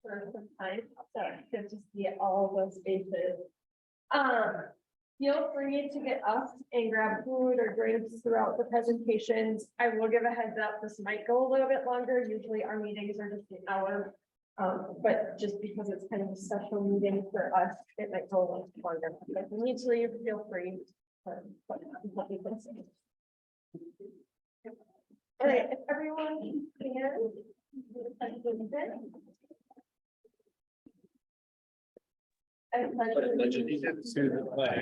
for some time, so it's good to see all those faces. Feel free to get up and grab food or drinks throughout the presentations. I will give a heads up, this might go a little bit longer. Usually our meetings are just an hour. But just because it's kind of a special meeting for us, it might go a little longer. If you need to leave, feel free. Let me listen. All right, if everyone can.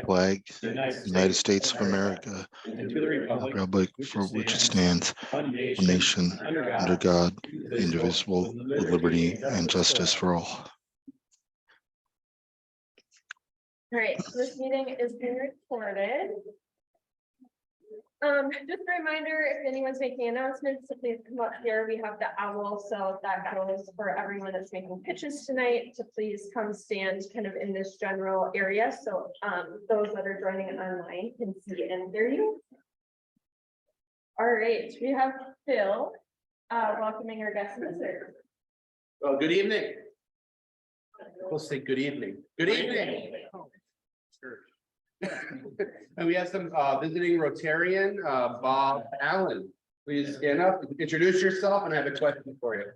Flag, United States of America, and to the republic for which it stands, one nation, under God, indivisible, with liberty and justice for all. All right, this meeting is being recorded. Just a reminder, if anyone's making announcements, to please come up here. We have the owl, so that goes for everyone that's making pitches tonight to please come stand kind of in this general area. So those that are joining online can see and hear you. All right, we have Phil welcoming our guests and visitors. Well, good evening. We'll say good evening. Good evening. And we have some visiting Rotarian, Bob Allen. Please stand up, introduce yourself, and I have a question for you.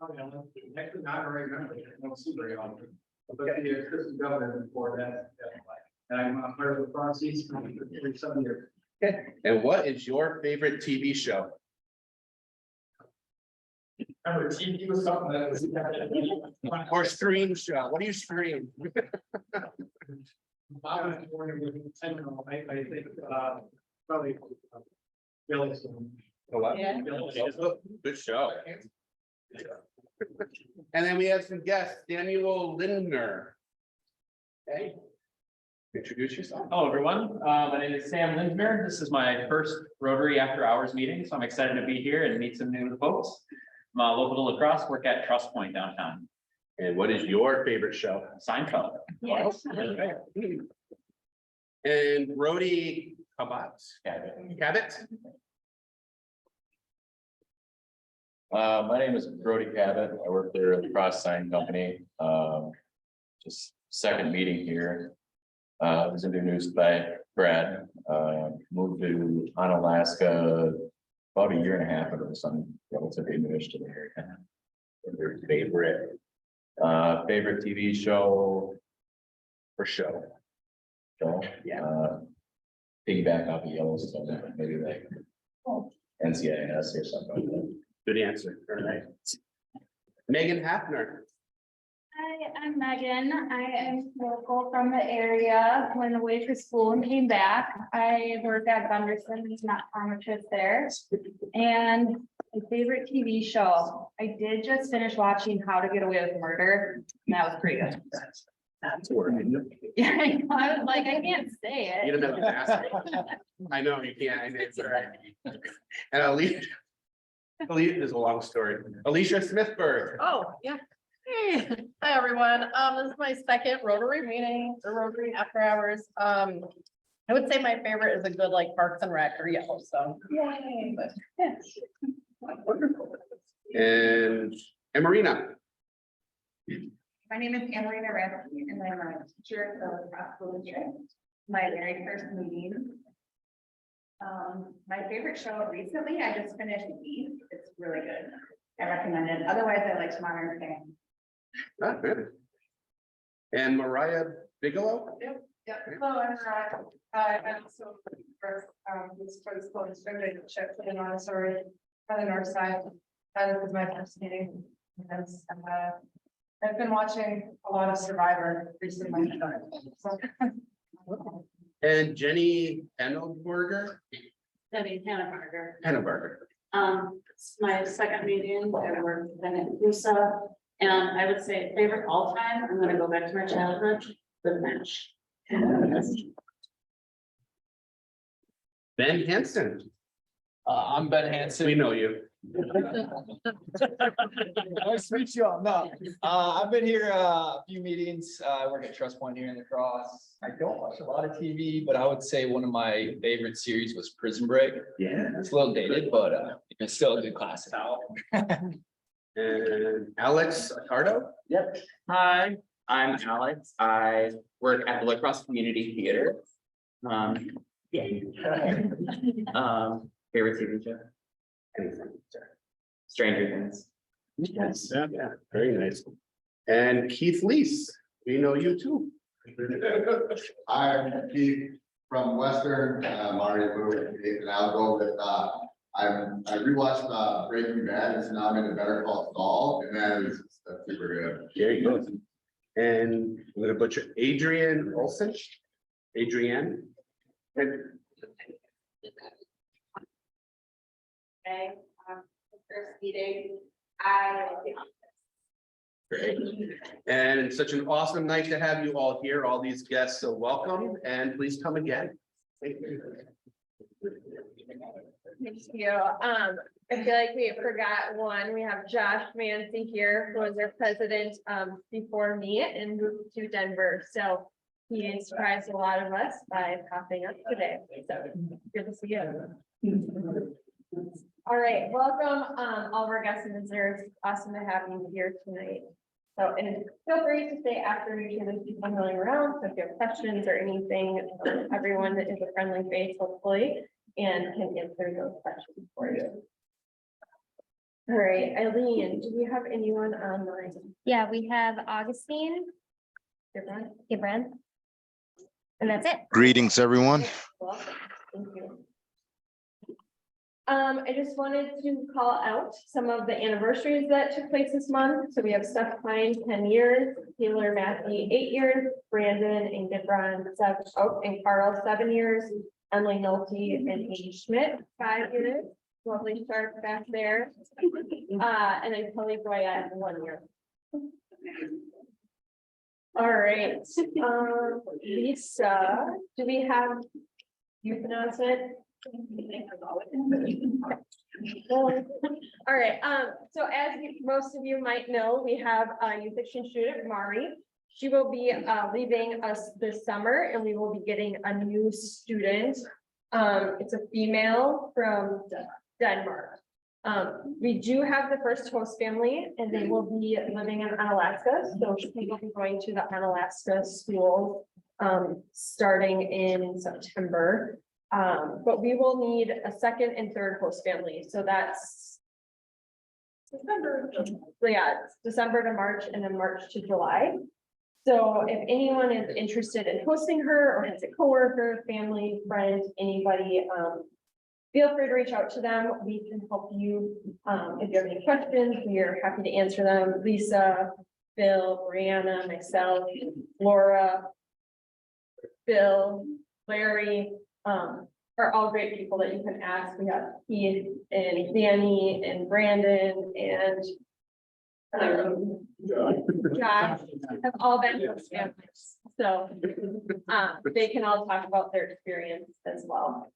Actually, not very member, no super often. But the assistant governor before that. And I'm part of the process for 37 years. Okay. And what is your favorite TV show? Remember, TV was something that was. Or stream show? What do you stream? I was born with, I don't know, I think, probably. Yellowstone. Yeah. Good show. And then we have some guests, Samuel Lindner. Okay. Introduce yourself. Hello, everyone. My name is Sam Lindner. This is my first Rotary After Hours meeting, so I'm excited to be here and meet some new folks. I'm local to La Crosse, work at Trust Point downtown. And what is your favorite show? Seinfeld. Yes. And Brody Cabot. My name is Brody Cabot. I work for the Cross Sign Company. Just second meeting here. Was introduced by Brad. Moved to Onalaska about a year and a half ago. So I'm relatively newish to the area. Your favorite TV show for show. Yeah. Piggyback off of Yellowstone, maybe like NCIS or something like that. Good answer. All right. Megan Hafner. Hi, I'm Megan. I am local from the area. Went away for school and came back. I work at Gunderson, he's not pharmacist there. And my favorite TV show, I did just finish watching How to Get Away with Murder. And that was pretty good. That's word. Yeah, I was like, I can't say You it. don't have to ask me. I know you can't. I know it's all right. And Alicia is a long story. Alicia Smithberg. Oh, yeah. Hey, hi, everyone. This is my second Rotary meeting, or Rotary After Hours. I would say my favorite is a good like Parks and Rec or Yellowstone. Yay, but yeah. Wonderful. And Marina. My name is Anna-Marina Rathke, and I'm a teacher at the Cross School District. My very first meeting. My favorite show recently, I just finished Beef. It's really good. I recommend it. Otherwise, I like Modern Family. Not bad. And Mariah Bigelow. Yeah, hello, I'm Rod. I'm also first, this for the school district, check for the north, sorry, on the north side. This is my first meeting. Because, I've been watching a lot of Survivor recently. So. And Jenny Henneberger. Debbie Hannabarger. Henneberger. It's my second meeting. I work then at Lusa. And I would say favorite all time, I'm gonna go back to my childhood, The Match. Ben Hansen. I'm Ben Hansen. We know you. Nice to meet you all. No, I've been here a few meetings. I work at Trust Point here in La Crosse. I don't watch a lot of TV, but I would say one of my favorite series was Prison Break. Yeah. It's a little dated, but it's still a good classic. And Alex Accardo. Yep. Hi, I'm Alex. I work at the Lacrosse Community Theater. Yeah. Favorite TV show? Stranger Things. Yes, yeah, very nice. And Keith Lees, we know you too. I'm Keith from Western, already moved, and I'll go with, I rewatched, Breaking Bad, and now I'm in a Better Call Saul, and that's super good. There you go. And I'm gonna butcher Adrienne Olson. Adrienne. Okay, first meeting, Great. And such an awesome night to have you all here, all these guests, so welcome, and please come again. Thank you. Thank you. I feel like we forgot one. We have Josh Mancy here, who was our president before me and moved to Denver. So he surprised a lot of us by popping up today. So good to see you. All right, welcome all of our guests and visitors. Awesome to have you here tonight. So, and feel free to stay after you hear the people milling around. So if you have questions or anything, everyone is a friendly face, hopefully, and can answer those questions for you. All right, Eileen, do we have anyone online? Yeah, we have Augustine, Gibran. And that's it. Greetings, everyone. Welcome. Thank you. I just wanted to call out some of the anniversaries that took place this month. So we have Steph Klein, 10 years, Taylor Matthew, 8 years, Brandon and Gibran, and Carl, 7 years, Emily Nolte and Amy Schmidt, 5 years. Lovely start back there. And then Kelly Boya, 1 year. All right, Lisa, do we have youth announcement? All right, so as most of you might know, we have a youth exchange student, Mari. She will be leaving us this summer and we will be getting a new student. It's a female from Denmark. We do have the first host family and they will be living in Alaska. So she will be going to the Alaska school starting in September. But we will need a second and third host family. So that's December. So yeah, it's December to March and then March to July. So if anyone is interested in hosting her or has a coworker, family, friend, anybody, feel free to reach out to them. We can help you. If you have any questions, we are happy to answer them. Lisa, Bill, Brianna, myself, Laura, Bill, Larry, are all great people that you can ask. We have Keith and Danny and Brandon and Josh have all been host families. So they can all talk about their experience as well.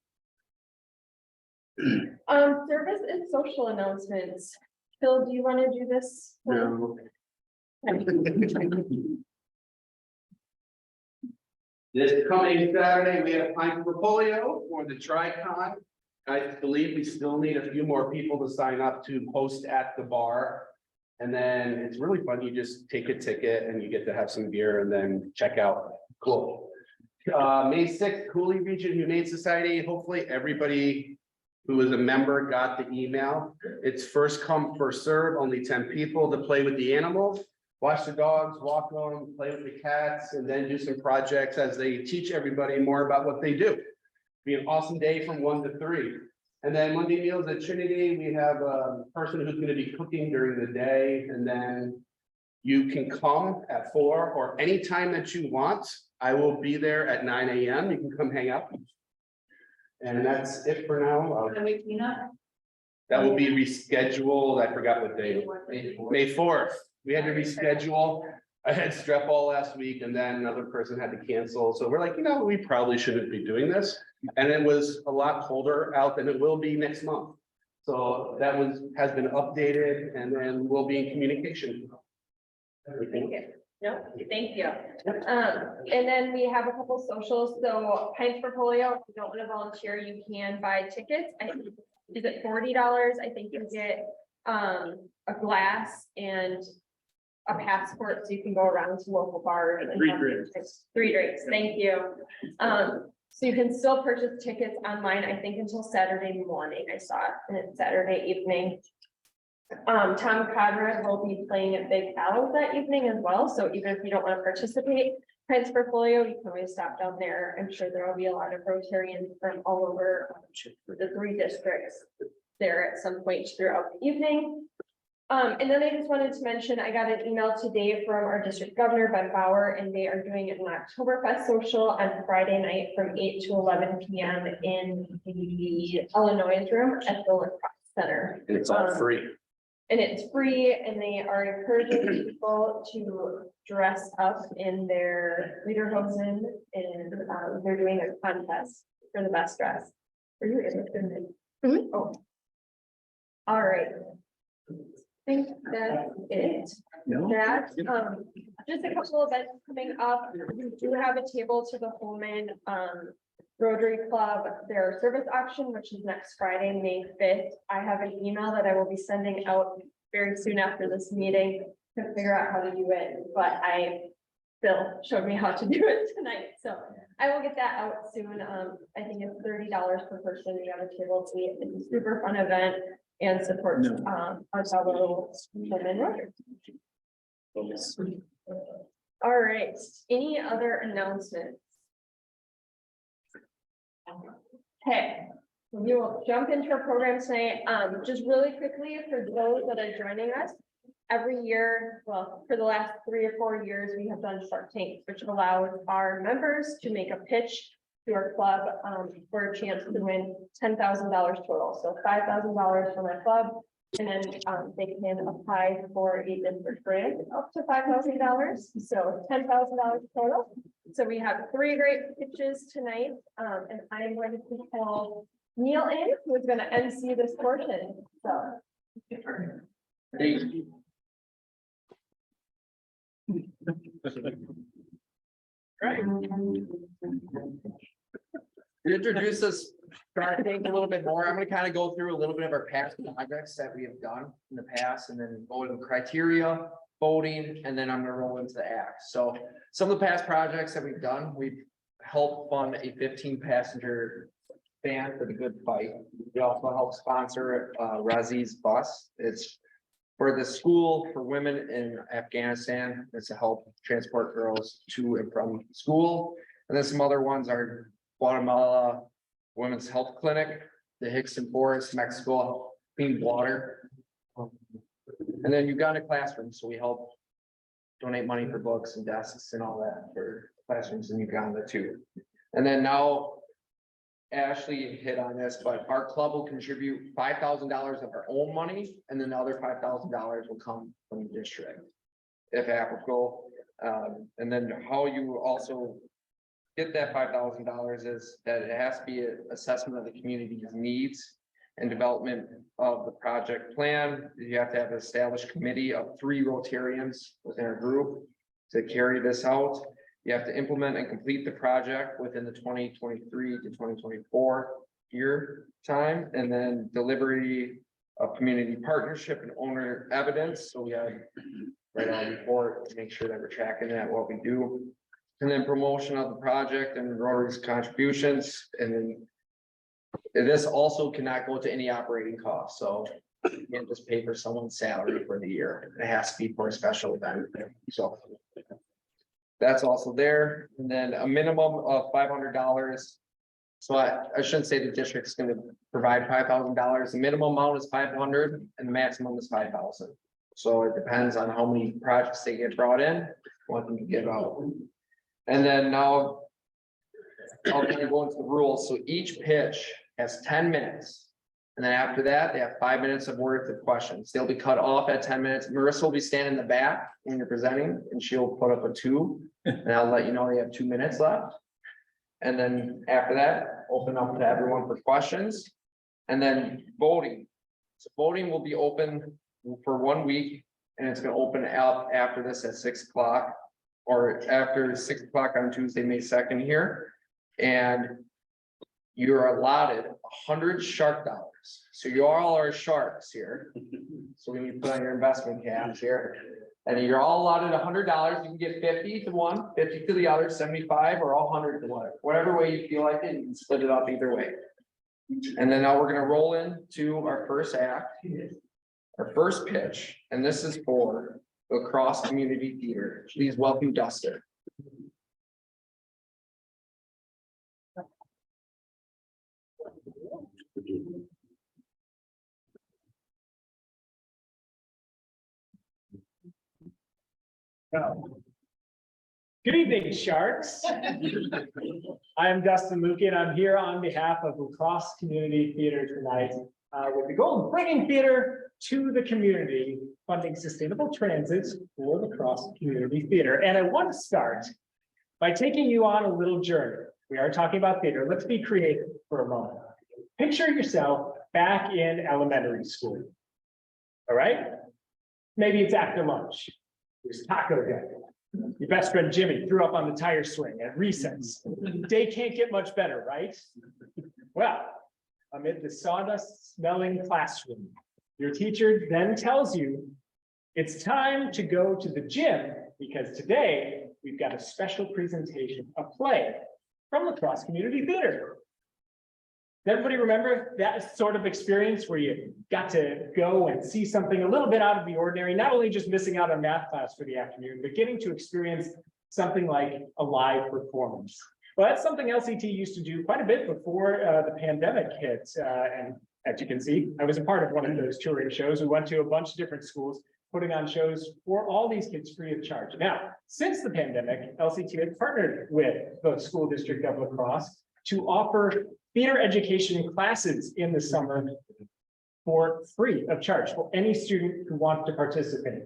Service and social announcements. Phil, do you want to do this? No. This coming Saturday, we have Pine Portfolio for the Tri-Con. I believe we still need a few more people to sign up to host at the bar. And then it's really fun. You just take a ticket and you get to have some beer and then check out. Cool. May 6th, Cooley Region Humane Society. Hopefully everybody who is a member got the email. It's first come, first serve, only 10 people to play with the animals. Watch the dogs, walk them, play with the cats, and then do some projects as they teach everybody more about what they do. Be an awesome day from 1 to 3. And then Monday meals at Trinity, we have a person who's going to be cooking during the day, and then you can come at 4 or any time that you want. I will be there at 9 a.m. You can come hang out. And that's it for now. That will be rescheduled. I forgot what day. May 4th. We had to reschedule. I had strep all last week and then another person had to cancel. So we're like, we probably shouldn't be doing this. And it was a lot colder out than it will be next month. So that has been updated and then we'll be in communication. Thank you. No, thank you. And then we have a couple socials. So Pines Portfolio, if you don't want to volunteer, you can buy tickets. Is it $40? I think you get a glass and a passport, so you can go around to local bars. And have three drinks, thank you. So you can still purchase tickets online, I think until Saturday morning, I saw it, and it's Saturday evening. Tom Conrad will be playing at Big Al's that evening as well, so even if you don't want to participate, Prince Portfolio, you can always stop down there. I'm sure there will be a lot of Rotarians from all over the 3 districts there at some point throughout the evening. And then I just wanted to mention, I got an email today from our district governor, Ben Bauer, and they are doing an Oktoberfest social on Friday night from 8 to 11 p.m. in the Illinois room at the Lacrosse Center. It's all free. And it's free, and they are encouraging people to dress up in their lederhosen, and they're doing a contest for the best dress. Are you interested in it? Oh. All right. I think that's it. That, just a couple of events coming up. We do have a table to the Holman Rotary Club, their service auction, which is next Friday, May 5th. I have an email that I will be sending out very soon after this meeting to figure out how to do it, but Bill showed me how to do it tonight, so I will get that out soon. I think it's $30 per person. We have a table to eat. It's a super fun event and supports our fellow women Rotary. All right, any other announcements? Okay, we will jump into our program tonight. Just really quickly for those that are joining us, every year, well, for the last 3 or 4 years, we have done Shark Tanks, which allows our members to make a pitch to our club for a chance to win $10,000 total. So $5,000 from our club, and then they can apply for a district grant up to $5,000. So $10,000 total. So we have 3 great pitches tonight, and I'm going to call Neil in, who is going to MC this portion. So. Right. To introduce us, Shark Tank a little bit more, I'm gonna kind of go through a little bit of our past projects that we have done in the past, and then go into criteria, voting, and then I'm gonna roll into the act. So some of the past projects that we've done, we've helped fund a 15-passenger van for the good fight. We also help sponsor Razi's bus. It's for the school for women in Afghanistan. It's to help transport girls to and from school. And then some other ones are Guatemala Women's Health Clinic, the Hickson Forest, Mexico Clean Water. And then Uganda Classroom, so we help donate money for books and desks and all that for classrooms in Uganda too. And then now Ashley hit on this, but our club will contribute $5,000 of our own money, and then the other $5,000 will come from the district, if applicable. And then how you also get that $5,000 is that it has to be an assessment of the community's needs and development of the project plan. You have to have an established committee of 3 Rotarians within our group to carry this out. You have to implement and complete the project within the 2023 to 2024 year time, and then delivery of community partnership and owner evidence. So we have write out a report to make sure that we're tracking that, what we do. And then promotion of the project and Rotary's contributions. And then this also cannot go to any operating costs. So you can't just pay for someone's salary for the year. It has to be for a special event. So that's also there. And then a minimum of $500. So I shouldn't say the district's going to provide $5,000. The minimum amount is $500 and the maximum is $5,000. So it depends on how many projects they get brought in, what them to give out. And then now I'll kind of go into the rules. So each pitch has 10 minutes. And then after that, they have 5 minutes of worth of questions. They'll be cut off at 10 minutes. Marissa will be standing in the back when you're presenting, and she'll put up a 2. And I'll let you know you have 2 minutes left. And then after that, open up to everyone for questions. And then voting. So voting will be open for 1 week, and it's going to open up after this at 6 o'clock, or after 6 o'clock on Tuesday, May 2nd here. And you're allotted $100 shark dollars. So you all are sharks here. So when you put on your investment caps here, and you're all allotted $100, you can get 50 to one, 50 to the other, 75, or all 100 to one. Whatever way you feel like it, you can split it up either way. And then now we're gonna roll into our first act, our first pitch, and this is for the Cross Community Theater. Please welcome Duster. Good evening, Sharks. I am Dustin Lucan. I'm here on behalf of La Crosse Community Theater tonight with the goal of bringing theater to the community, funding sustainable transit for La Crosse Community Theater. And I want to start by taking you on a little journey. We are talking about theater. Let's be creative for a moment. Picture yourself back in elementary school. All right? Maybe it's after lunch. There's taco day. Your best friend Jimmy threw up on the tire swing at recess. Day can't get much better, right? Well, amid the sawdust smelling classroom, your teacher then tells you it's time to go to the gym because today we've got a special presentation, a play from La Crosse Community Theater. Does everybody remember that sort of experience where you got to go and see something a little bit out of the ordinary, not only just missing out on math class for the afternoon, but getting to experience something like a live performance? Well, that's something LCT used to do quite a bit before the pandemic hit. And as you can see, I was a part of one of those touring shows. We went to a bunch of different schools, putting on shows for all these kids free of charge. Now, since the pandemic, LCT has partnered with the school district of La Crosse to offer theater education classes in the summer for free of charge for any student who wants to participate.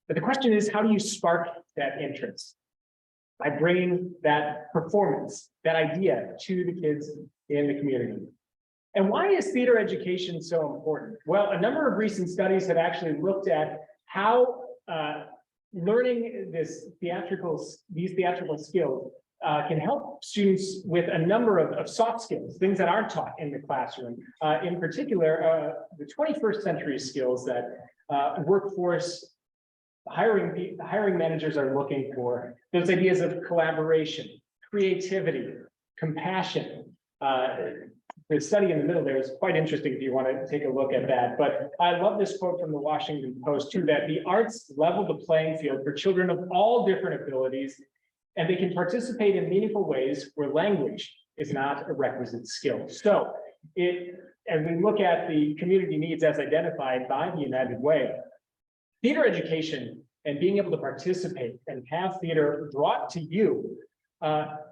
But the question is, how do you spark that interest? By bringing that performance, that idea to the kids in the community. And why is theater education so important? Well, a number of recent studies have actually looked at how learning these theatrical skills can help students with a number of soft skills, things that aren't taught in the classroom. In particular, the 21st century skills that workforce hiring managers are looking for, those ideas of collaboration, creativity, compassion. The study in the middle there is quite interesting if you want to take a look at that. But I love this quote from the Washington Post too, that the arts level the playing field for children of all different abilities, and they can participate in meaningful ways where language is not a requisite skill. So as we look at the community needs as identified by the United Way, theater education and being able to participate and have theater brought to you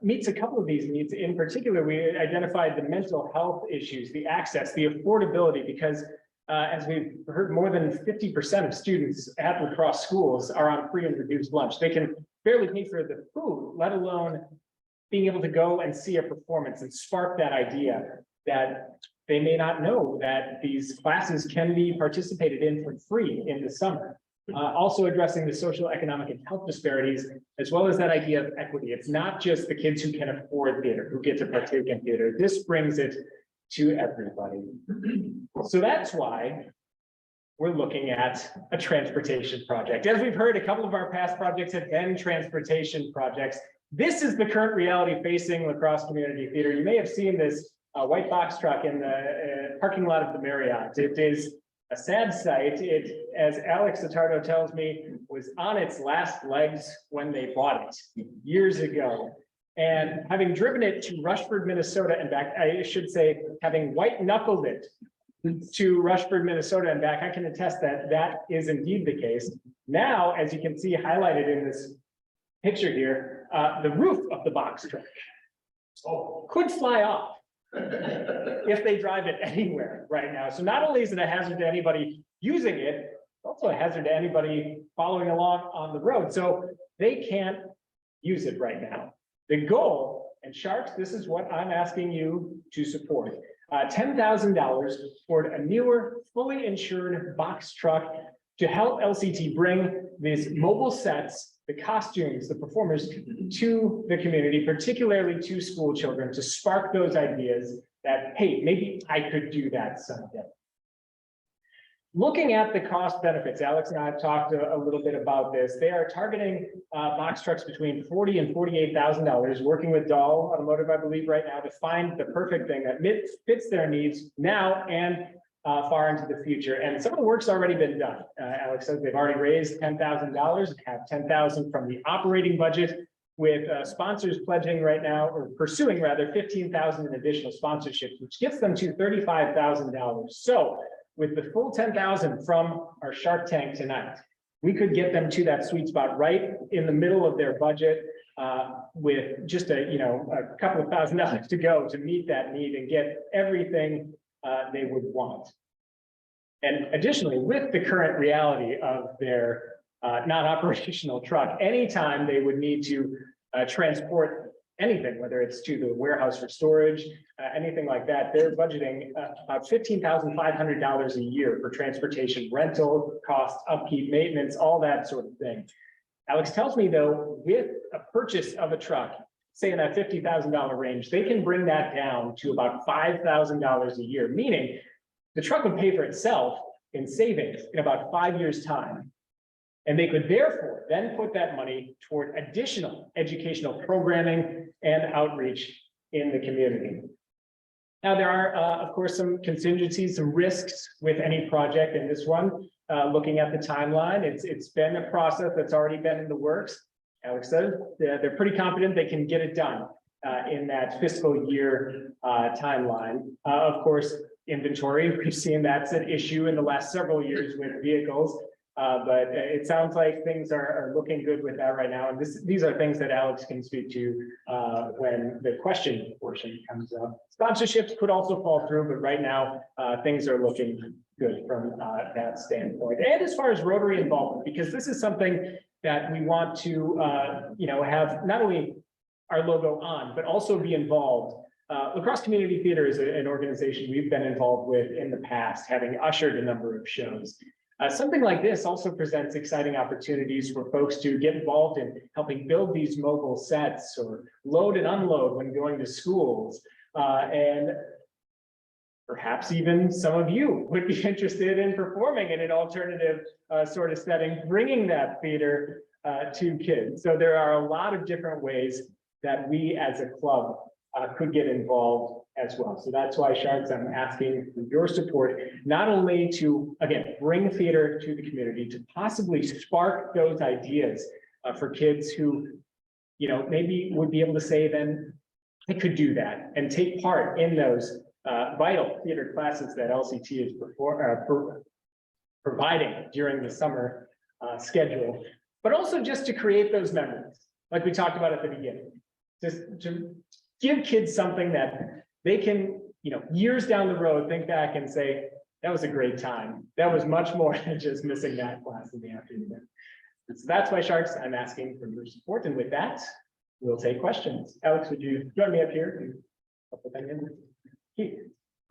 meets a couple of these needs. In particular, we identified the mental health issues, the access, the affordability, because as we've heard, more than 50% of students at La Crosse schools are on free and reduced lunch. They can barely pay for the food, let alone being able to go and see a performance and spark that idea that they may not know that these classes can be participated in for free in the summer. Also addressing the social, economic, and health disparities, as well as that idea of equity. It's not just the kids who can afford theater who get to partake in theater. This brings it to everybody. So that's why we're looking at a transportation project. As we've heard, a couple of our past projects have been transportation projects. This is the current reality facing La Crosse Community Theater. You may have seen this white box truck in the parking lot of the Marriott. It is a sad sight. It, as Alex Satardo tells me, was on its last legs when they bought it years ago. And having driven it to Rushford, Minnesota and back, I should say, having white knuckled it to Rushford, Minnesota and back, I can attest that that is indeed the case. Now, as you can see highlighted in this picture here, the roof of the box truck could fly off if they drive it anywhere right now. So not only is it a hazard to anybody using it, it's also a hazard to anybody following along on the road. So they can't use it right now. The goal, and Sharks, this is what I'm asking you to support. $10,000 toward a newer, fully insured box truck to help LCT bring these mobile sets, the costumes, the performers to the community, particularly to school children, to spark those ideas that, hey, maybe I could do that someday. Looking at the cost benefits, Alex and I have talked a little bit about this. They are targeting box trucks between $40,000 and $48,000, working with Dahl Automotive, I believe, right now to find the perfect thing that fits their needs now and far into the future. And some of the work's already been done. Alex says they've already raised $10,000, have $10,000 from the operating budget, with sponsors pledging right now, or pursuing rather, $15,000 in additional sponsorships, which gets them to $35,000. So with the full $10,000 from our Shark Tank tonight, we could get them to that sweet spot right in the middle of their budget, with just a couple of $1,000s to go to meet that need and get everything they would want. And additionally, with the current reality of their non-operational truck, anytime they would need to transport anything, whether it's to the warehouse for storage, anything like that, they're budgeting about $15,500 a year for transportation, rental costs, upkeep, maintenance, all that sort of thing. Alex tells me though, with a purchase of a truck, say in that $50,000 range, they can bring that down to about $5,000 a year, meaning the truck would pay for itself in savings in about 5 years' time. And they could therefore then put that money toward additional educational programming and outreach in the community. Now, there are, of course, some contingencies, some risks with any project in this one. Looking at the timeline, it's been a process that's already been in the works. Alex said they're pretty confident they can get it done in that fiscal year timeline. Of course, inventory, we've seen that's an issue in the last several years with vehicles. But it sounds like things are looking good with that right now. And these are things that Alex can speak to when the question portion comes up. Sponsorships could also fall through, but right now things are looking good from that standpoint. And as far as Rotary involvement, because this is something that we want to have not only our logo on, but also be involved. Lacrosse Community Theater is an organization we've been involved with in the past, having ushered a number of shows. Something like this also presents exciting opportunities for folks to get involved in helping build these mobile sets or load and unload when going to schools. And perhaps even some of you would be interested in performing in an alternative sort of setting, bringing that theater to kids. So there are a lot of different ways that we as a club could get involved as well. So that's why, Sharks, I'm asking for your support, not only to, again, bring theater to the community, to possibly spark those ideas for kids who, maybe would be able to say, then I could do that and take part in those vital theater classes that LCT is providing during the summer schedule, but also just to create those memories, like we talked about at the beginning, just to give kids something that they can, years down the road, think back and say, that was a great time. That was much more than just missing that class in the afternoon. And so that's why, Sharks, I'm asking for your support. And with that, we'll take questions. Alex, would you join me up here? Keith.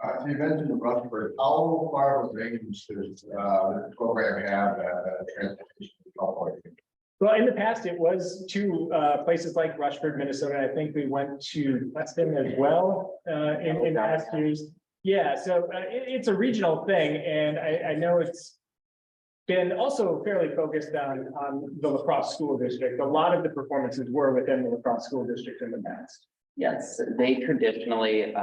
So you mentioned the Rushford. How far of a range does the program have transportation? Well, in the past, it was to places like Rushford, Minnesota. I think we went to Weston as well in past years. Yeah, so it's a regional thing, and I know it's been also fairly focused on the La Crosse School District. A lot of the performances were within the La Crosse School District in the past. Yes, they traditionally,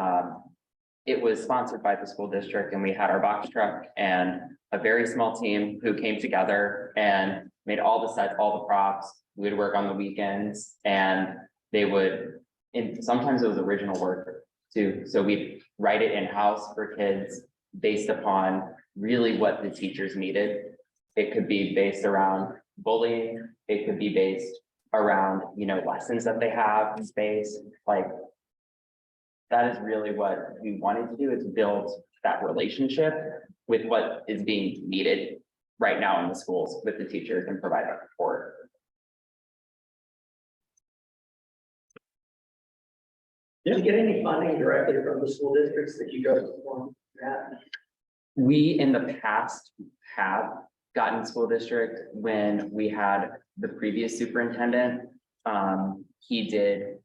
it was sponsored by the school district, and we had our box truck and a very small team who came together and made all the sets, all the props. We'd work on the weekends, and they would, and sometimes it was original work too. So we'd write it in-house for kids based upon really what the teachers needed. It could be based around bullying. It could be based around, lessons that they have in space. Like, that is really what we wanted to do, is build that relationship with what is being needed right now in the schools with the teachers and provide that support. Did you get any funding directly from the school districts that you guys performed at? We in the past have gotten school district when we had the previous superintendent. He did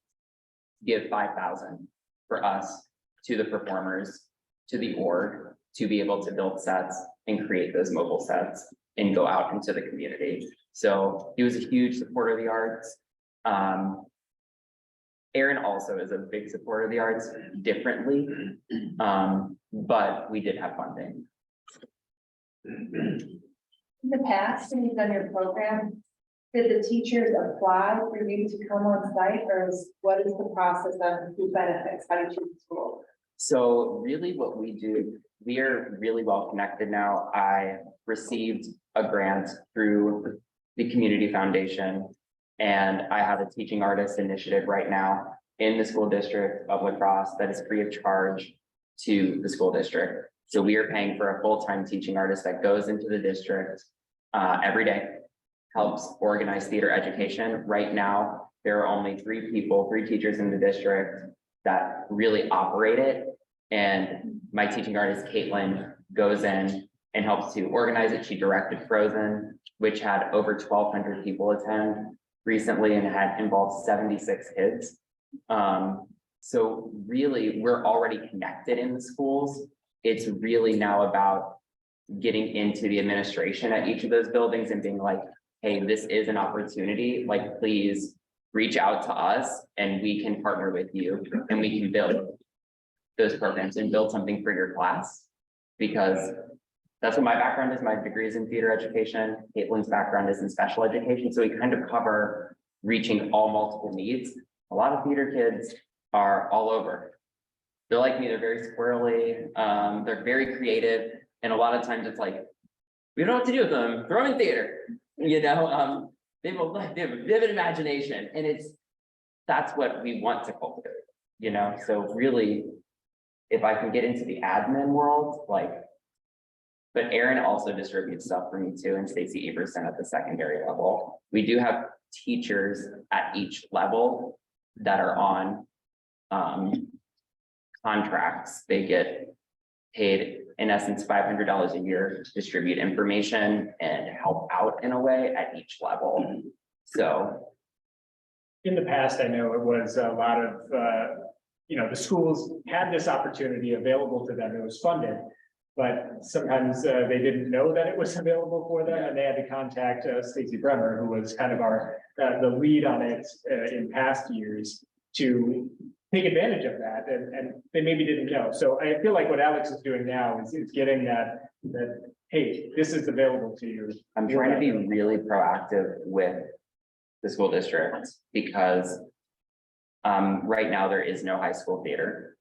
give $5,000 for us to the performers, to the org, to be able to build sets and create those mobile sets and go out into the community. So he was a huge supporter of the arts. Aaron also is a big supporter of the arts differently, but we did have funding. In the past, when you've done your program, did the teachers apply for you to come on site, or what is the process of who benefits? How do you choose the school? So really what we do, we are really well connected now. I received a grant through the Community Foundation, and I have a teaching artist initiative right now in the school district of La Crosse that is free of charge to the school district. So we are paying for a full-time teaching artist that goes into the district every day, helps organize theater education. Right now, there are only three teachers in the district that really operate it. And my teaching artist, Caitlin, goes in and helps to organize it. She directed Frozen, which had over 1,200 people attend recently and had involved 76 kids. So really, we're already connected in the schools. It's really now about getting into the administration at each of those buildings and being like, hey, this is an opportunity, like, please reach out to us and we can partner with you and we can build those programs and build something for your class. Because that's what my background is. My degree is in theater education. Caitlin's background is in special education. So we kind of cover reaching all multiple needs. A lot of theater kids are all over. They're like me, they're very squirrely, they're very creative. And a lot of times it's like, we don't know what to do with them, throw them in theater, you know, they have a vivid imagination, and that's what we want to cultivate, you know. So really, if I can get into the admin world, like, but Aaron also distributes stuff for me too, and Stacy Everson at the secondary level. We do have teachers at each level that are on contracts. They get paid in essence $500 a year to distribute information and help out in a way at each level. So in the past, I know it was a lot of, the schools had this opportunity available to them. It was funded, but sometimes they didn't know that it was available for them, and they had to contact Stacy Bremer, who was kind of the lead on it in past years, to take advantage of that, and they maybe didn't know. So I feel like what Alex is doing now is getting that, hey, this is available to you. I'm trying to be really proactive with the school district, because right now there is no high school theater.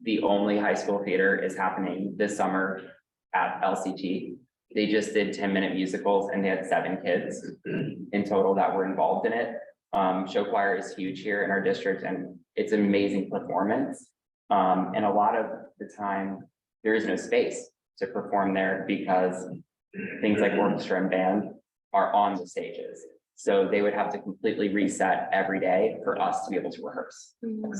The only high school theater is happening this summer at LCT. They just did 10-minute musicals and they had 7 kids in total that were involved in it. Show choir is huge here in our district, and it's an amazing performance. And a lot of the time there is no space to perform there because things like orchestra and band are on the stages. So they would have to completely reset every day for us to be able to rehearse.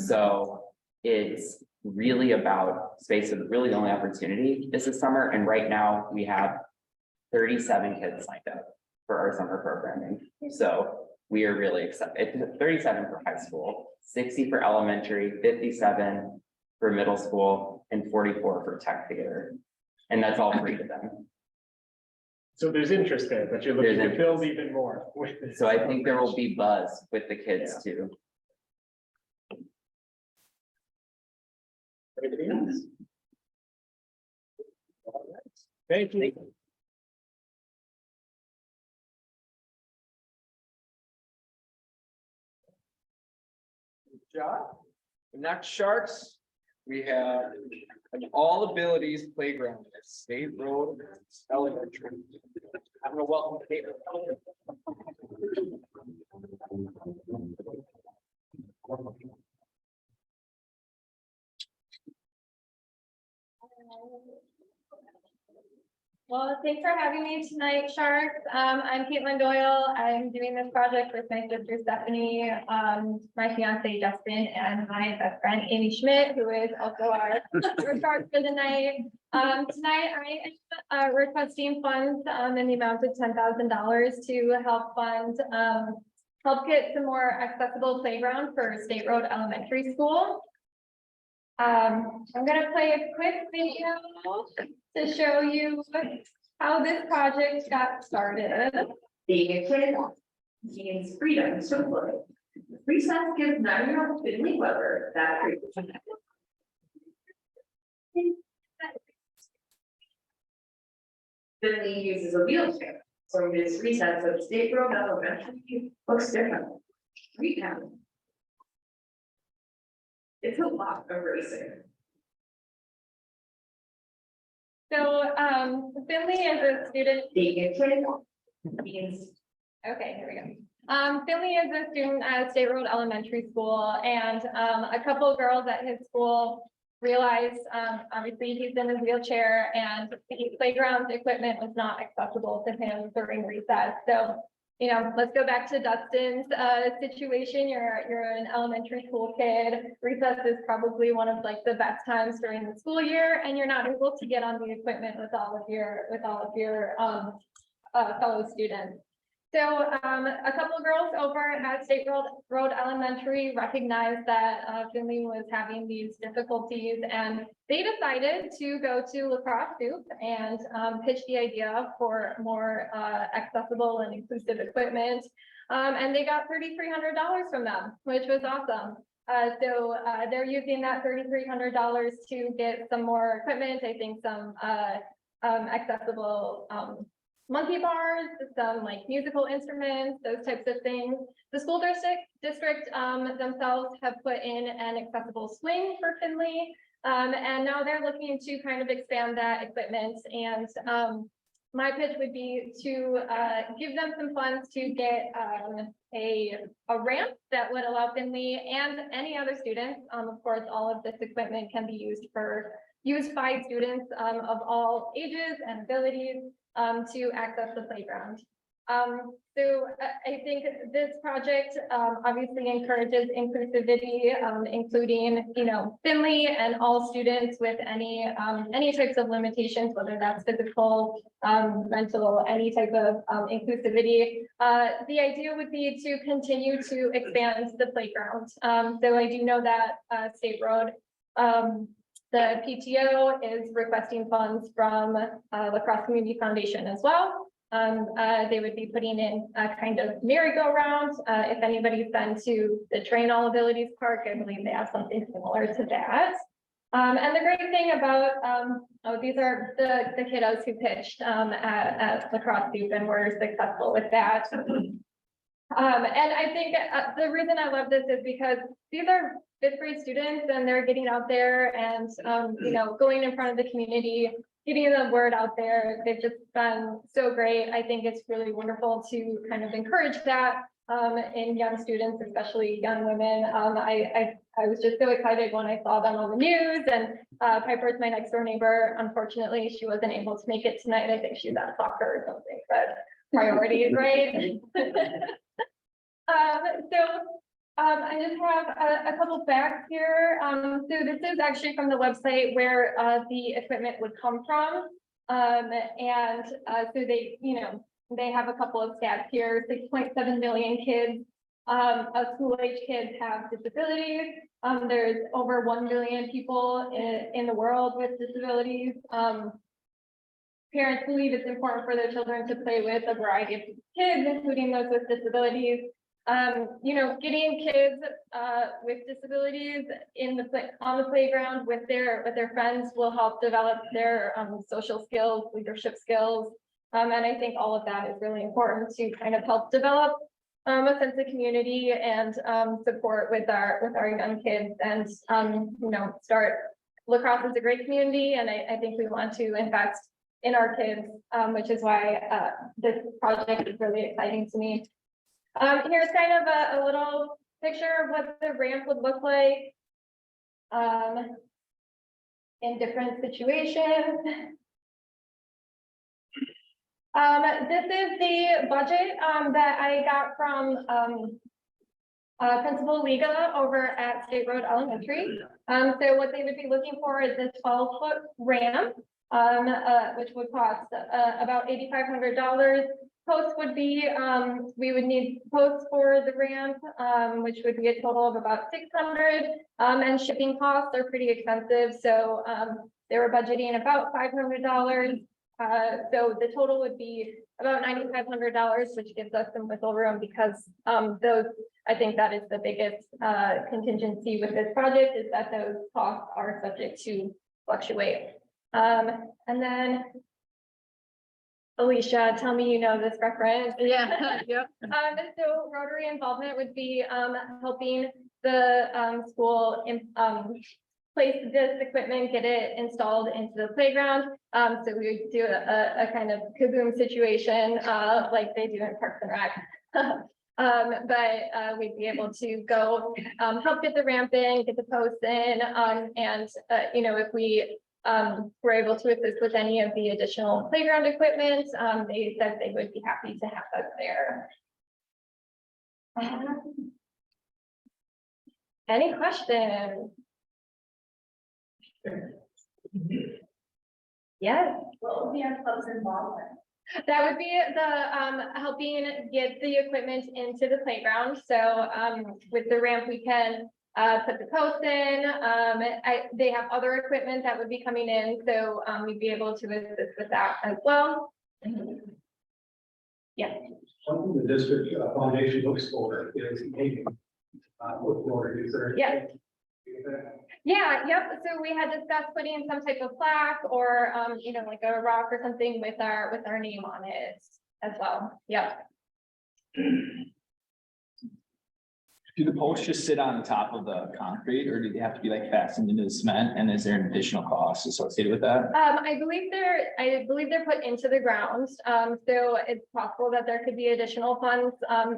So it's really about space. So really the only opportunity is this summer. And right now we have 37 kids signed up for our summer programming. So we are really excited. It's 37 for high school, 60 for elementary, 57 for middle school, and 44 for tech theater. And that's all free to them. So there's interest there, but you're looking to build even more. So I think there will be buzz with the kids too. Anything else? All right. Thank you. Good job. The next Sharks, we have an all abilities playground at State Road Elementary. I'm gonna welcome Caitlin. Well, thanks for having me tonight, Sharks. I'm Caitlin Doyle. I'm doing this project with my sister Stephanie, my fiance Justin, and my best friend Amy Schmidt, who is also our Shark for the night. Tonight I am requesting funds in the amount of $10,000 to help fund help get some more accessible playground for State Road Elementary School. I'm gonna play a quick video to show you how this project got started. Being a kid means freedom to play. Recess gives 9-year-old Finley Weber that freedom. Finley uses a wheelchair, so his recess at State Road Elementary looks different. Recount. It's a lot of racing. So, Finley is a student. Being a kid means Okay, here we go. Finley is a student at State Road Elementary School, and a couple of girls at his school realized, obviously he's in his wheelchair and the playground equipment was not accessible to him during recess. So, you know, let's go back to Dustin's situation. You're an elementary school kid. Recess is probably one of like the best times during the school year, and you're not able to get on the equipment with all of your fellow students. So a couple of girls over at State Road Elementary recognized that Finley was having these difficulties, and they decided to go to Lacrosse Soup and pitch the idea for more accessible and inclusive equipment. And they got $3,300 from them, which was awesome. So they're using that $3,300 to get some more equipment. I think some accessible monkey bars, some like musical instruments, those types of things. The school district themselves have put in an accessible swing for Finley. And now they're looking to kind of expand that equipment. And my pitch would be to give them some funds to get a ramp that would allow Finley and any other students. Of course, all of this equipment can be used by students of all ages and abilities to access the playground. So I think this project obviously encourages inclusivity, including, you know, Finley and all students with any types of limitations, whether that's physical, mental, any type of inclusivity. The idea would be to continue to expand the playground. So I do know that State Road, the PTO is requesting funds from Lacrosse Community Foundation as well. They would be putting in a kind of merry-go-round. If anybody's been to the Train All Abilities Park, I believe they have something similar to that. And the great thing about, these are the kiddos who pitched at Lacrosse Soup and were successful with that. And I think the reason I love this is because these are fifth grade students and they're getting out there and, you know, going in front of the community, getting the word out there. They've just been so great. I think it's really wonderful to kind of encourage that in young students, especially young women. I was just so excited when I saw them on the news, and Piper's my next door neighbor. Unfortunately, she wasn't able to make it tonight. I think she's at soccer or something, but priorities, right? I just have a couple facts here. So this is actually from the website where the equipment would come from. So they, you know, they have a couple of stats here. 6.7 million kids of school age kids have disabilities. There's over 1 million people in the world with disabilities. Parents believe it's important for their children to play with a variety of kids, including those with disabilities. You know, getting kids with disabilities on the playground with their friends will help develop their social skills, leadership skills. And I think all of that is really important to kind of help develop a sense of community and support with our young kids, and you know, lacrosse is a great community, and I think we want to invest in our kids, which is why this project is really exciting to me. Here's kind of a little picture of what the ramp would look like in different situations. This is the budget that I got from Principal Liga over at State Road Elementary. So what they would be looking for is this 12-foot ramp, which would cost about $8,500. posts would be, we would need posts for the ramp, which would be a total of about 600. And shipping costs are pretty expensive, so, they were budgeting about $500. So the total would be about $9,500, which gives us some wiggle room because, those, I think that is the biggest, contingency with this project is that those costs are subject to fluctuate. And then Alicia, tell me you know this reference. Yeah, yep. So Rotary involvement would be helping the school place this equipment, get it installed into the playground. So we would do a kind of kaboom situation like they do in Parks and Rec. But we'd be able to go help get the ramp in, get the posts in, and you know, if we were able to assist with any of the additional playground equipment, they said they would be happy to have us there. Any questions? Yes. What would be our club's involvement? That would be the helping get the equipment into the playground. So with the ramp, we can put the posts in. They have other equipment that would be coming in, so we'd be able to assist with that as well. Yeah. Something the district foundation looks for is making. Look for, is there? Yeah. Yeah, yep. So we had discussed putting some type of plaque or, you know, like a rock or something with our name on it as well. Yep. Do the posts just sit on top of the concrete or do they have to be like fastened into the cement? And is there an additional cost associated with that? I believe they're put into the ground. So it's possible that there could be additional funds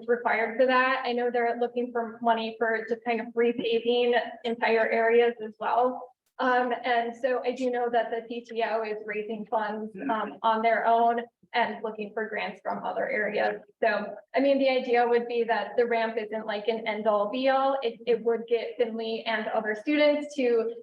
required for that. I know they're looking for money for just kind of repaving entire areas as well. And so I do know that the PTO is raising funds on their own and looking for grants from other areas. So, I mean, the idea would be that the ramp isn't like an end all be all. It would get Finley and other students to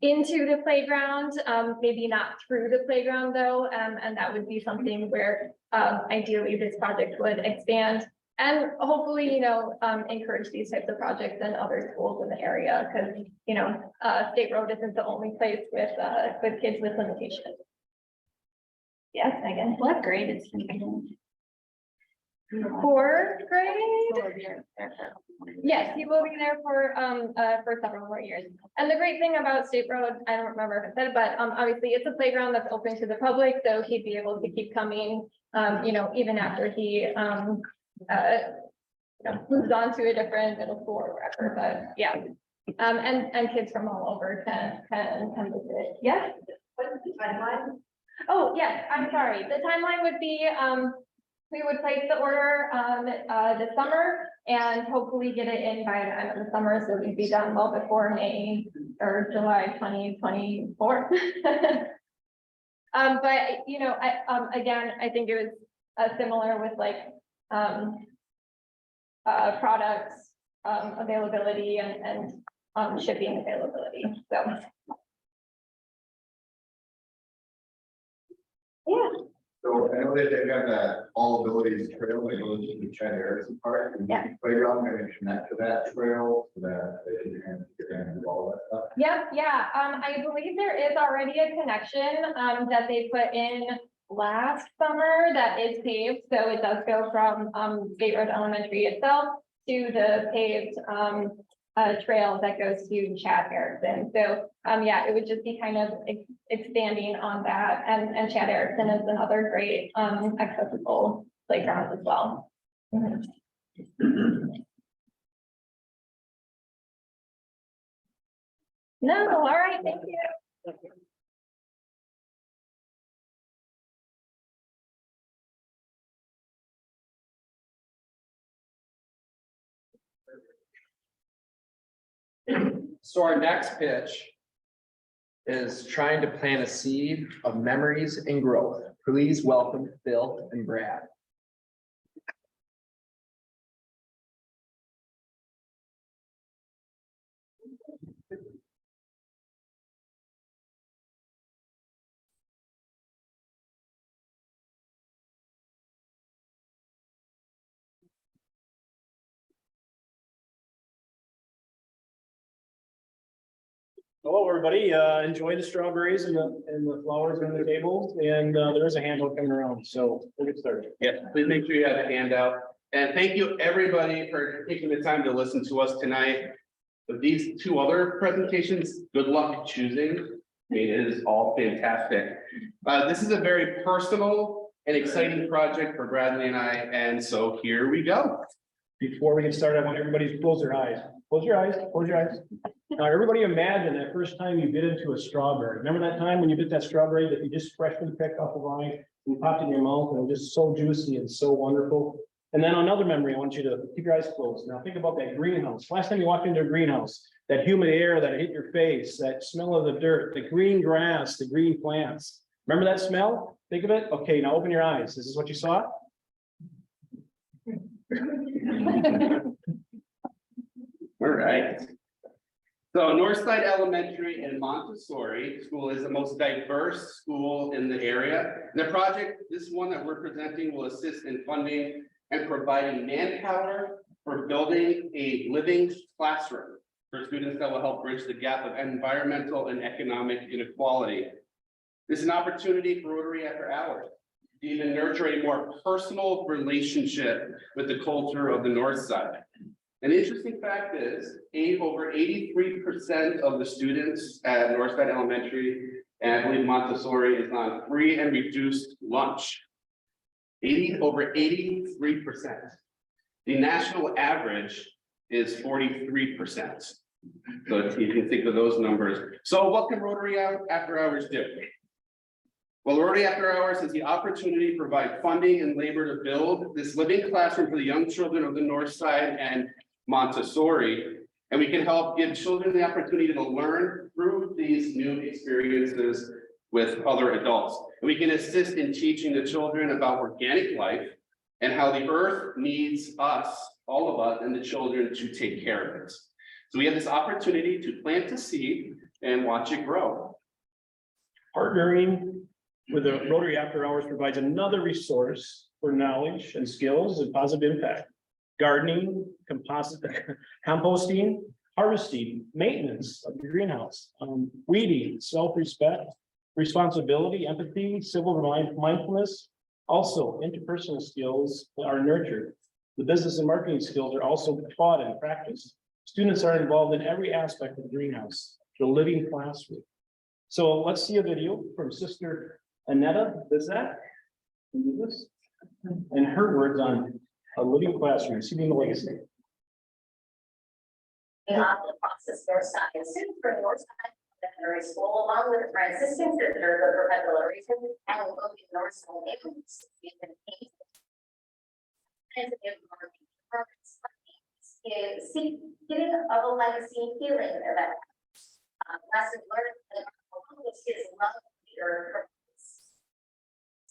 into the playground, maybe not through the playground though. And that would be something where ideally this project would expand and hopefully, you know, encourage these types of projects in other schools in the area. Cause you know, State Road isn't the only place with kids with limitations. Yes, Megan. What grade is he in? Fourth grade? Yes, he will be there for several more years. And the great thing about State Road, I don't remember if I said it, but obviously it's a playground that's open to the public, so he'd be able to keep coming, you know, even after he moves on to a different middle school or wherever, but yeah. And kids from all over can visit. Yes? What is the timeline? Oh, yes, I'm sorry. The timeline would be, we would place the order, this summer and hopefully get it in by the end of the summer. So we'd be done well before May or July 2024. But, you know, again, I think it was similar with like, products, availability and shipping availability. So. Yeah. So I know that they have that all abilities trail that goes to the Chad Harrison Park. And Yeah. the playground, maybe connect to that trail so that they can get in and do all that stuff. Yep, yeah, I believe there is already a connection, that they put in last summer that is paved, so it does go from, State Road Elementary itself to the paved, trail that goes to Chad Harrison. So, yeah, it would just be kind of expanding on that, and Chad Harrison is another great, accessible playground as well. Mhm. No, all right, thank you. So our next pitch is trying to plant a seed of memories and growth. Please welcome Bill and Brad. Hello, everybody. Enjoy the strawberries and the flowers on the table, and there is a handout coming around, so we'll get started. Yeah, please make sure you have a handout. And thank you, everybody, for taking the time to listen to us tonight. With these two other presentations, good luck choosing. I mean, it is all fantastic. This is a very personal and exciting project for Bradley and I, and so here we go. Before we get started, I want everybody to close their eyes. Close your eyes, close your eyes. Now, everybody imagine that first time you bit into a strawberry. Remember that time when you bit that strawberry that you just freshly picked off the vine and popped it in your mouth and it was just so juicy and so wonderful. And then another memory, I want you to keep your eyes closed. Now think about that greenhouse. Last time you walked into a greenhouse, that humid air that hit your face, that smell of the dirt, the green grass, the green plants. Remember that smell? Think of it. Okay, now open your eyes. This is what you saw. All right. So Northside Elementary and Montessori School is the most diverse school in the area. The project, this one that we're presenting, will assist in funding and providing manpower for building a living classroom for students that will help bridge the gap of environmental and economic inequality. This is an opportunity for Rotary After Hours to even nurture a more personal relationship with the culture of the North Side. An interesting fact is, over 83% of the students at Northside Elementary and I believe Montessori is on free and reduced lunch. Over 83%. The national average is 43%. So you can think of those numbers. So what can Rotary After Hours do? Well, Rotary After Hours has the opportunity to provide funding and labor to build this living classroom for the young children of the North Side and Montessori, and we can help give children the opportunity to learn through these new experiences with other adults. And we can assist in teaching the children about organic life and how the earth needs us, all of us, and the children to take care of it. So we have this opportunity to plant a seed and watch it grow. Partnering with the Rotary After Hours provides another resource for knowledge and skills and positive impact. Gardening, composting, harvesting, maintenance of the greenhouse, weeding, self-respect, responsibility, empathy, civil mindfulness. Also, interpersonal skills are nurtured. The business and marketing skills are also taught and practiced. Students are involved in every aspect of the greenhouse, the living classroom. So let's see a video from Sister Annetta. Does that? Can you do this? And her words on a living classroom, seeding the legacy. Beyond the process for science, students for Northside Elementary School, along with my assistant visitor, the perpetual reason, and will be Northside neighborhoods. Is getting of a legacy healing event. Lesson learned that is love your purpose.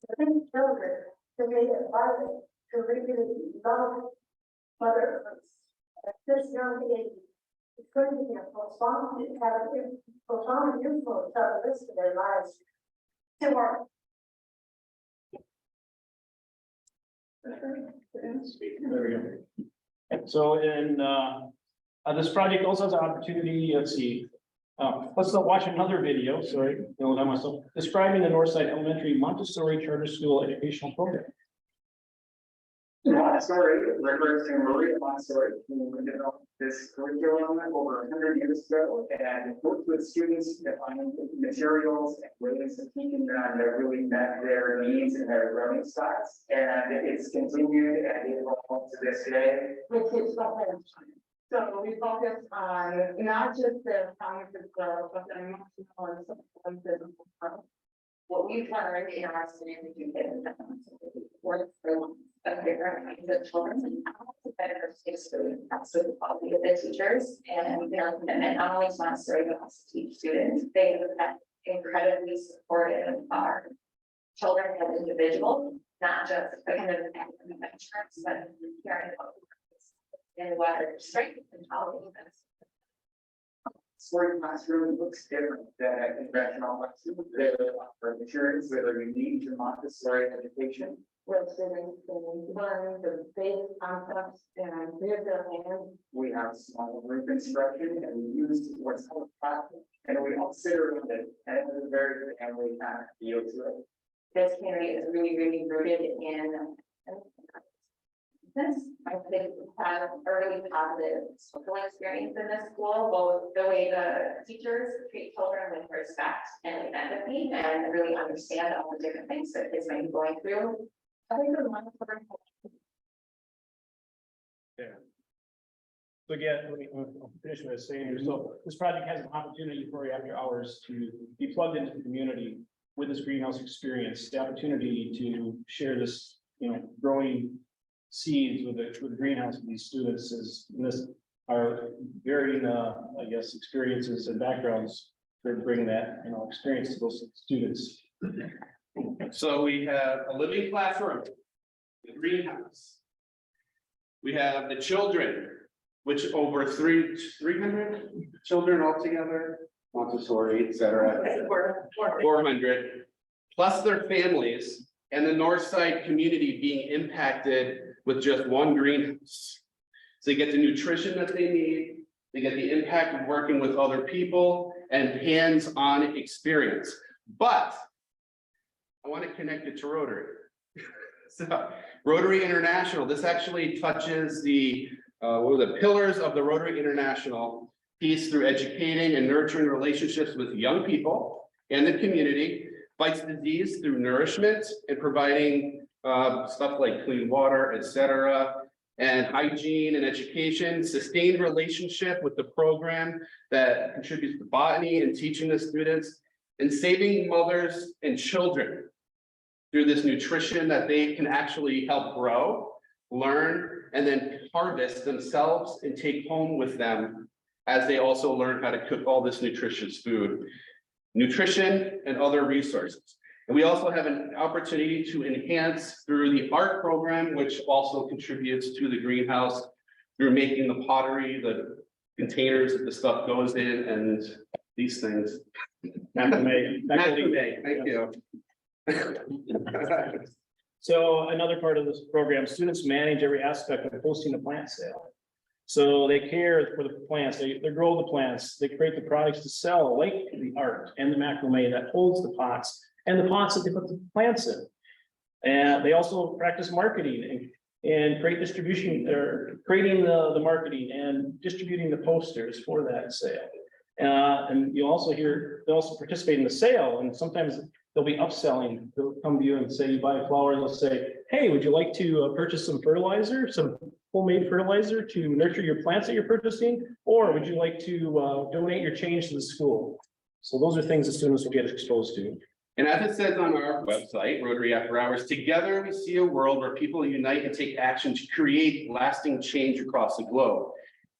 To bring children to make it vibrant, to really love Mother Earth. At this young age, it's going to be a profound influence on the rest of their lives. Tomorrow. There we go. So in this project also has an opportunity, let's see. Let's watch another video, sorry, myself, describing the Northside Elementary Montessori Charter School educational program. Montessori refers to Maria Montessori, who developed this curriculum over 100 years ago and worked with students to find materials and ways of teaching them that really met their needs and their learning styles. And it's continued and evolved to this day. So we focus on not just the cognitive growth, but the emotional and social and physical growth. What we've learned in our students for a bigger range of children and how to better experience with the quality of the teachers and their commitment not only to Montessori but also to teach students. They have been incredibly supportive of our children as individuals, not just the kind of academic benchmarks, but caring about and what their strengths and how they benefit. Story classroom looks different than a conventional classroom. They offer materials that are unique to Montessori education. where students can learn the basic concepts and use their hands. We have small group instruction and we use what's called practice. And we all sit around it and it's a very family kind of feel to it. This community is really, really rooted in this. I think we have a really positive social experience in this school, both the way the teachers treat children with respect and empathy and really understand all the different things that kids may be going through. I think the one Yeah. So again, let me finish what I was saying here. So this project has an opportunity for you after hours to be plugged into the community with this greenhouse experience, the opportunity to share this, growing seeds with the greenhouse with these students is this are varying, I guess, experiences and backgrounds to bring that, experience to those students. So we have a living classroom, the greenhouse. We have the children, which over 300 children altogether, Montessori, et cetera. 400, plus their families and the north side community being impacted with just one greenhouse. So they get the nutrition that they need, they get the impact of working with other people and hands-on experience. But I want to connect it to Rotary. So Rotary International, this actually touches the pillars of the Rotary International piece through educating and nurturing relationships with young people and the community, fights disease through nourishment and providing stuff like clean water, etc., and hygiene and education, sustained relationship with the program that contributes to botany and teaching the students, and saving mothers and children through this nutrition that they can actually help grow, learn, and then harvest themselves and take home with them as they also learn how to cook all this nutritious food, nutrition and other resources. And we also have an opportunity to enhance through the art program, which also contributes to the greenhouse through making the pottery, the containers that the stuff goes in, and these things. Macrame. Thank you. So another part of this program, students manage every aspect of hosting a plant sale. So they care for the plants, they grow the plants, they create the products to sell, like the art and the macrame that holds the pots and the pots that they put the plants in. And they also practice marketing and create distribution, or creating the marketing and distributing the posters for that sale. And you also hear, they also participate in the sale, and sometimes they'll be upselling. They'll come to you and say, you buy a flower, they'll say, hey, would you like to purchase some fertilizer, some homemade fertilizer to nurture your plants that you're purchasing? Or would you like to donate your change to the school? So those are things that students will get exposed to. And as it says on our website, Rotary After Hours, together we see a world where people unite and take action to create lasting change across the globe.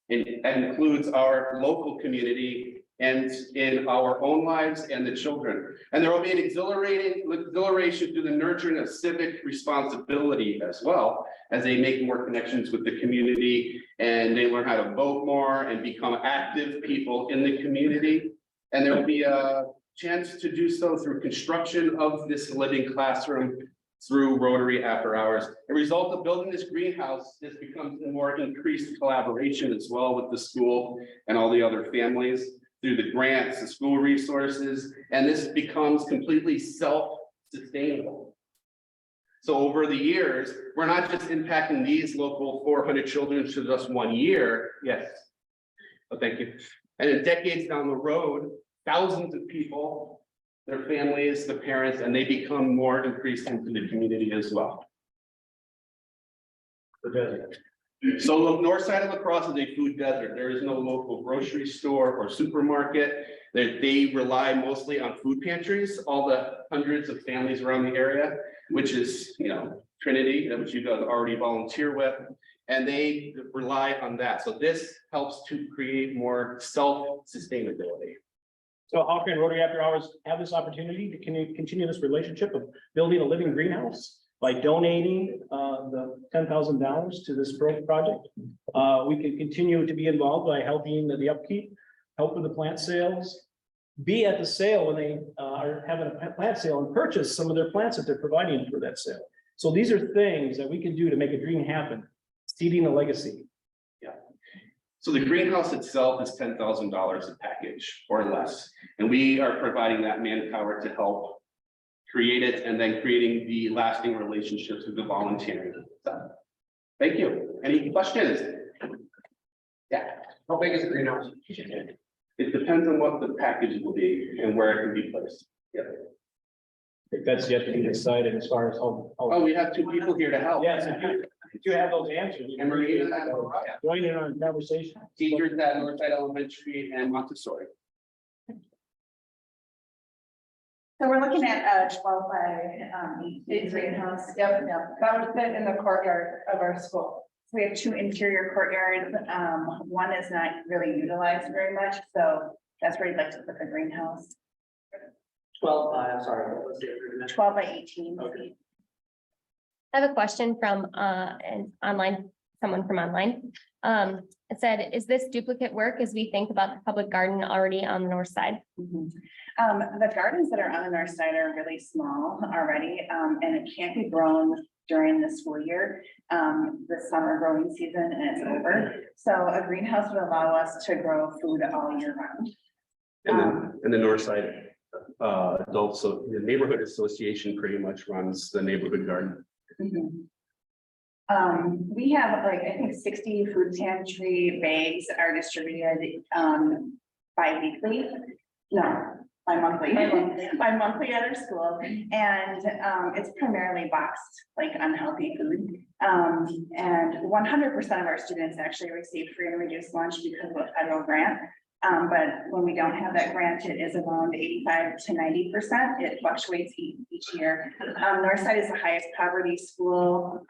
And that includes our local community and in our own lives and the children. And there will be an exhilaration through the nurturing of civic responsibility as well, as they make more connections with the community and they learn how to vote more and become active people in the community. And there will be a chance to do so through construction of this living classroom through Rotary After Hours. A result of building this greenhouse, this becomes a more increased collaboration as well with the school and all the other families through the grants, the school resources, and this becomes completely self-sustainable. So over the years, we're not just impacting these local 400 children to just 1 year. Yes. Oh, thank you. And in decades down the road, thousands of people, their families, the parents, and they become more increased into the community as well. So the north side of La Crosse is a food desert. There is no local grocery store or supermarket. They rely mostly on food pantries, all the hundreds of families around the area, which is, Trinity, which you guys already volunteer with, and they rely on that. So this helps to create more self-sustainability. So how can Rotary After Hours have this opportunity to continue this relationship of building a living greenhouse? By donating the $10,000 to this project. We can continue to be involved by helping the upkeep, help with the plant sales, be at the sale when they are having a plant sale and purchase some of their plants that they're providing for that sale. So these are things that we can do to make a dream happen, seeding a legacy. So the greenhouse itself is $10,000 a package or less, and we are providing that manpower to help create it and then creating the lasting relationships with the volunteering. So, thank you. Any questions? Yeah. How big is the greenhouse? It depends on what the package will be and where it can be placed. Yeah. That's yet to be decided as far as Oh, we have two people here to help. Yes, if you have those answers. And we're gonna Join in on the conversation. teachers at Northside Elementary and Montessori. So we're looking at 12 by greenhouse. Yep, that would fit in the courtyard of our school. We have 2 interior courtyards. One is not really utilized very much, so that's where you'd like to put the greenhouse. 12 by, I'm sorry, what was the agreement? 12 by 18. Okay. I have a question from someone from online. It said, is this duplicate work as we think about the public garden already on the north side? The gardens that are on the north side are really small already, and it can't be grown during the school year, the summer growing season, and it's over. So a greenhouse would allow us to grow food all year round. And then, and the north side, adults, so the neighborhood association pretty much runs the neighborhood garden. We have like, I think 60 food pantry bags are distributed, bi-weekly. No, bi-monthly, bi-monthly at our school. And, it's primarily boxed, like unhealthy food. And 100% of our students actually receive free and reduced lunch because of a federal grant. But when we don't have that grant, it is around 85 to 90%. It fluctuates each year. Northside is the highest poverty school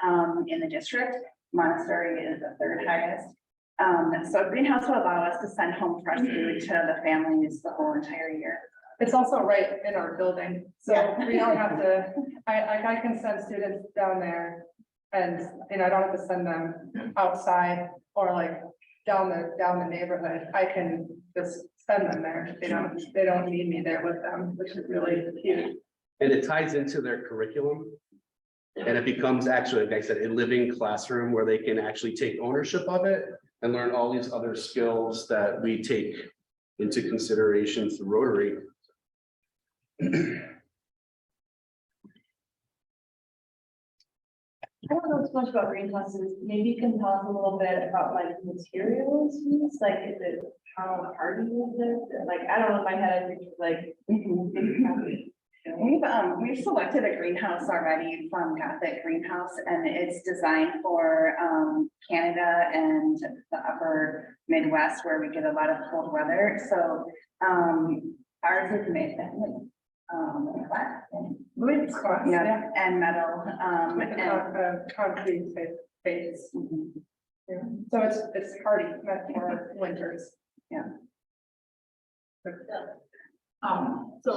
in the district. Montessori is the 3rd highest. So a greenhouse will allow us to send home fresh food to the families the whole entire year. It's also right in our building, so we don't have to, I can send students down there. And, I don't have to send them outside or like down the neighborhood. I can just send them there. They don't need me there with them, which is really cute. And it ties into their curriculum. And it becomes actually, like I said, a living classroom where they can actually take ownership of it and learn all these other skills that we take into consideration through Rotary. I don't know too much about greenhouses. Maybe you can tell us a little bit about like materials used, like is it how hard you use it? Like, I don't know if I had a picture like. We've selected a greenhouse already from Gothic Greenhouse, and it's designed for Canada and the upper Midwest where we get a lot of cold weather. So ours is made wood, yeah, and metal, and concrete base. Yeah. So it's hardy, meant for winters. Yeah. So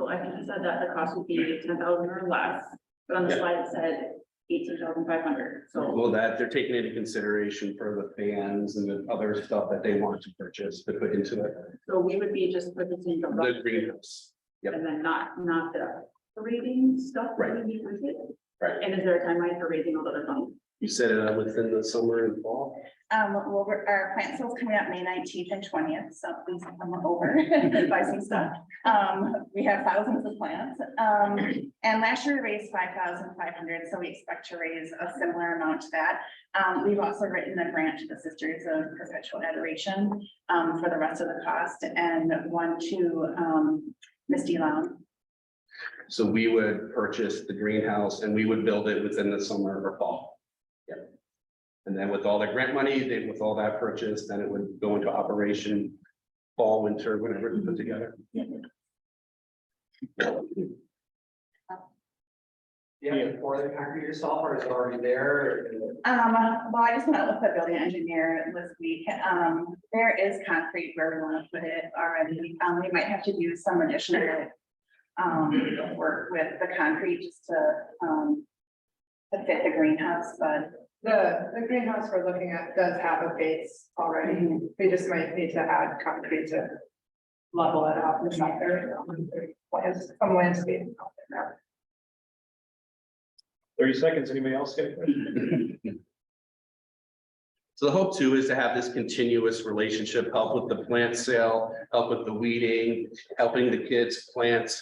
I think you said that the cost would be 10,000 or less, but on the slide it said 18,500. So Well, that they're taking into consideration for the fans and the other stuff that they want to purchase to put into it. so we would be just purchasing the The greenhouse. Yep. and then not the raising stuff. that we need with it. Right. And is there a timeline for raising all the other funds? You said within the summer and fall. Well, our plant sale's coming up May 19th and 20th, so please come over, buy some stuff. We have thousands of plants. And last year we raised 5,500, so we expect to raise a similar amount to that. We've also written a grant to the Sisters of Perpetual Adoration for the rest of the cost, and one to Misty Lounge. So we would purchase the greenhouse and we would build it within the summer or fall. Yeah. And then with all the grant money, with all that purchase, then it would go into operation fall, winter, whenever it's put together. Yeah, pour the concrete yourself, or is it already there? Well, I just met with the building engineer this week. There is concrete where we want to put it already. We might have to do some additional work with the concrete just to fit the greenhouse, but The greenhouse we're looking at does have a base already. We just might need to add concrete to level it out. It's not there. Some landscape out there. 30 seconds. Anybody else get a question? So the hope too is to have this continuous relationship, help with the plant sale, help with the weeding, helping the kids plant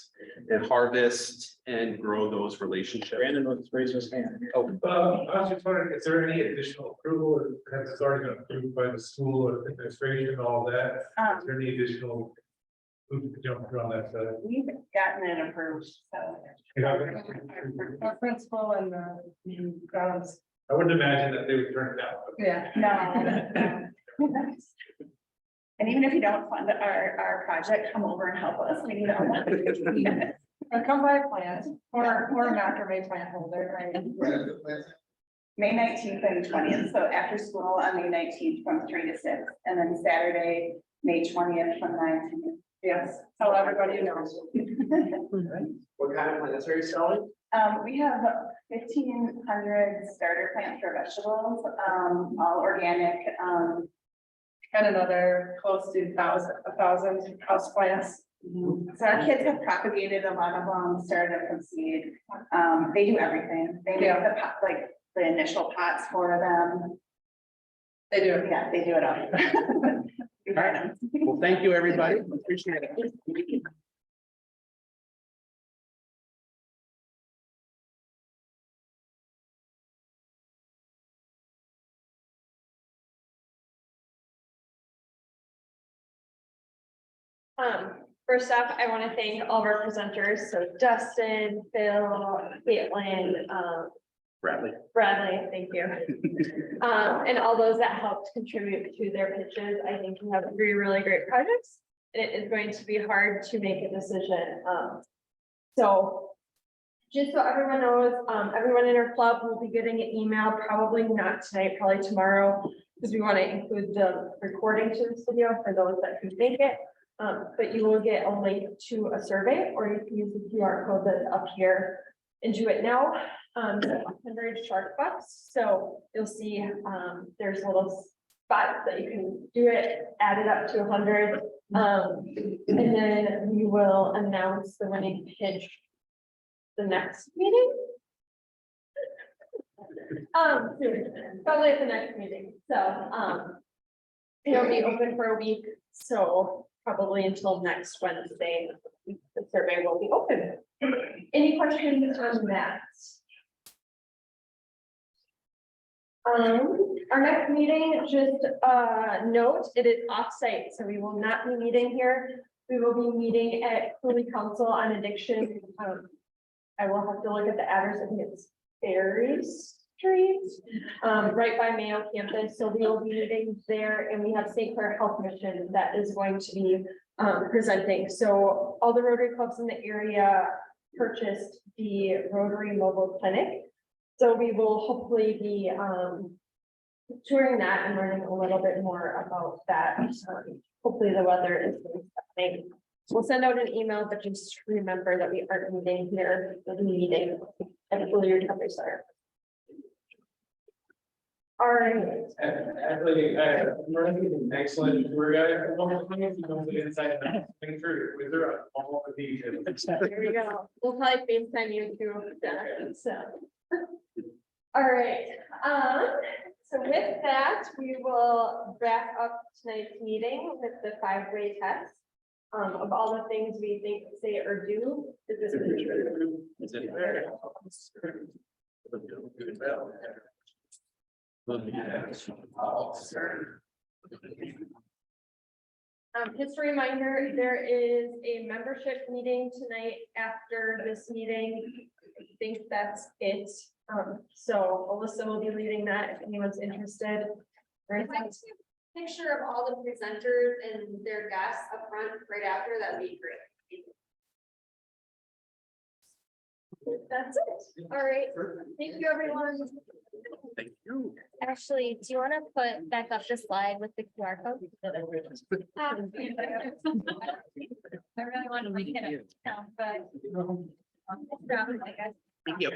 and harvest and grow those relationships. Brandon wants to raise his hand. Oh, I was just wondering, is there any additional approval, or has it already been approved by the school or administration and all that? Is there any additional? Who could jump through on that side? We've gotten it approved, so. You know, Our principal and the grounds. I wouldn't imagine that they would turn it down. but- Yeah. No. And even if you don't fund our project, come over and help us. We need all. Or come by a plant or a macrame plant holder, right? May 19th and 20th, so after school on May 19th from 3 to 6, and then Saturday, May 20th from 9 to noon. Yes, so everybody knows. What kind of plants are you selling? We have 1,500 starter plants for vegetables, all organic, And another close to 1,000 house plants. so our kids have propagated a lot of them, started from seed. They do everything. They do the pot, like the initial pots for them. They do. Yeah, they do it all. We got them. well, thank you, everybody. Appreciate it. First off, I want to thank all of our presenters, so Dustin, Phil, Caitlin, Bradley, thank you. And all those that helped contribute to their pitches. I think we have three really great projects. And it is going to be hard to make a decision. So just so everyone knows, everyone in our club will be getting an email, probably not tonight, probably tomorrow, because we want to include the recording to this video for those that can make it. But you will get a link to a survey, or you can use the QR code that's up here and do it now. 100 shark bucks. So you'll see there's little spots that you can do it, add it up to 100. And then we will announce the winning pitch the next meeting. Probably at the next meeting. So it'll be open for a week. So probably until next Wednesday, the survey will be open. Any questions on that? Our next meeting, just note, it is off-site, so we will not be meeting here. We will be meeting at Cooley Council on Addiction. I will have to look at the address. I think it's Ferry Street, right by Mayo campus. So we will be meeting there, and we have St. Clair Health Mission that is going to be presenting. So all the Rotary clubs in the area purchased the Rotary Mobile Clinic. So we will hopefully be touring that and learning a little bit more about that. Hopefully the weather is something. We'll send out an email, but just remember that we aren't meeting here, we'll be meeting at the Willard Recovery Center. All right. Actually, I'm running an excellent tour guide. Inside and through. With her all the details. There we go. We'll probably FaceTime you too. So. All right. So with that, we will wrap up tonight's meeting with the 5-way test. Of all the things we think, say, or do, is this true? Is it fair? Just a reminder, there is a membership meeting tonight after this meeting. I think that's it. So Alyssa will be leading that if anyone's interested. Picture of all the presenters and their guests up front right after, that'd be great. That's it. All right. Thank you, everyone. Thank you. Actually, do you want to put back up the slide with the QR code? I really want to make it, but. Thank you.